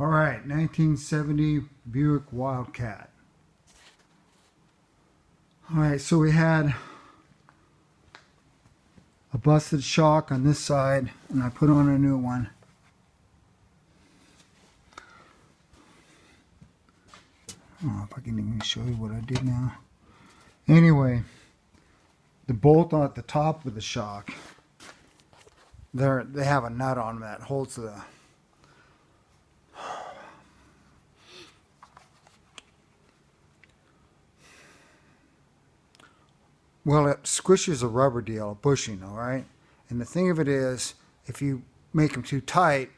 All right, 1970 Buick Wildcat. All right, so we had a busted shock on this side, and I put on a new one. I don't know if I can even show you what I did now. Anyway, the bolt at the top of the shock, they have a nut on them that holds the well, it squishes a rubber deal, a bushing, all right? And the thing of it is, if you make them too tight,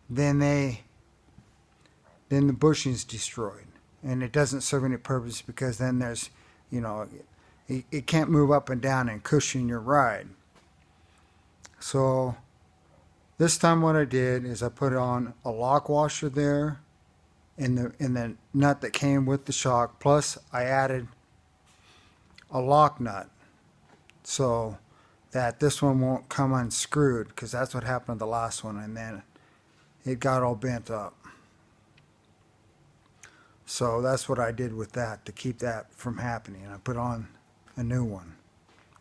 then the bushing's destroyed. And it doesn't serve any purpose because then there's, it can't move up and down and cushion your ride. So this time what I did is I put on a lock washer there in the nut that came with the shock, plus I added a lock nut so that this one won't come unscrewed, because that's what happened to the last one, and then it got all bent up. So that's what I did with that to keep that from happening. I put on a new one,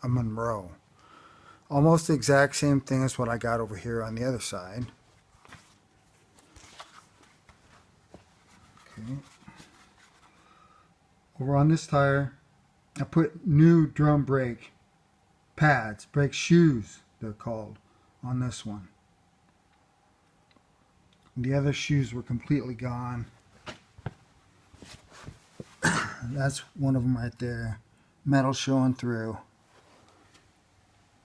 a Monroe. Almost the exact same thing as what I got over here on the other side. Okay. Over on this tire, I put new drum brake pads, brake shoes they're called, on this one. The other shoes were completely gone. That's one of them right there, metal showing through.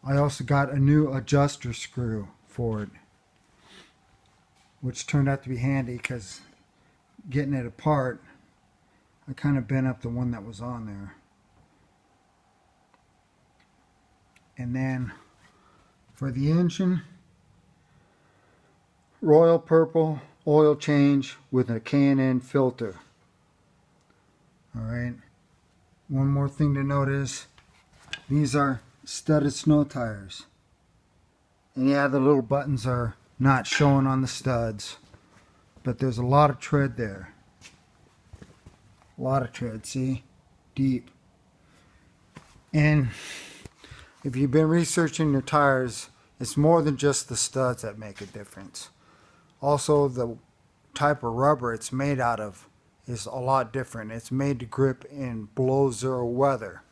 I also got a new adjuster screw for it, which turned out to be handy because getting it apart, I kind of bent up the one that was on there. And then for the engine, royal purple oil change with a K&N filter. Alright, one more thing to note is these are studded snow tires. And yeah, the little buttons are not showing on the studs, but there's a lot of tread there. A lot of tread, see? Deep. And if you've been researching your tires, it's more than just the studs that make a difference. Also, the type of rubber it's made out of is a lot different. It's made to grip in below zero weather.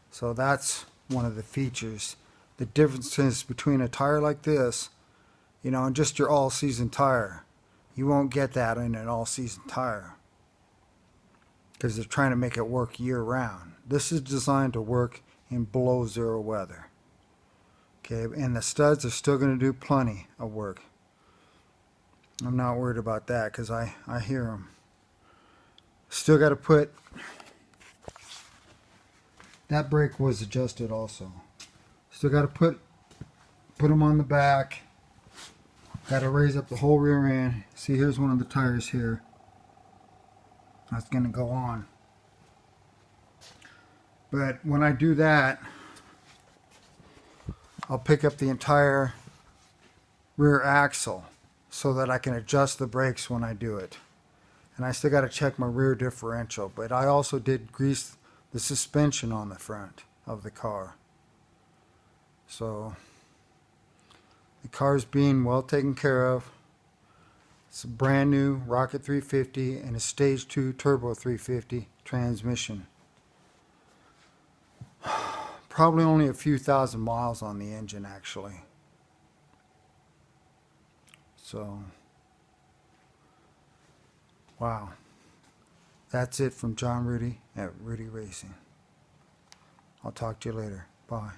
So that's one of the features. The differences between a tire like this, and just your all-season tire. You won't get that in an all-season tire, because they're trying to make it work year-round. This is designed to work in below zero weather. Okay, and the studs are still going to do plenty of work. I'm not worried about that because I hear them. Still got to put, that brake was adjusted also. Still got to put them on the back. Got to raise up the whole rear end. See, here's one of the tires here. That's going to go on. But when I do that, I'll pick up the entire rear axle so that I can adjust the brakes when I do it. And I still got to check my rear differential, but I also did grease the suspension on the front of the car. So the car's being well taken care of. It's a brand new Rocket 350 and a Stage 2 Turbo 350 transmission. Probably only a few thousand miles on the engine, actually. So, wow. That's it from John Rudy at Rudy Racing. I'll talk to you later. Bye.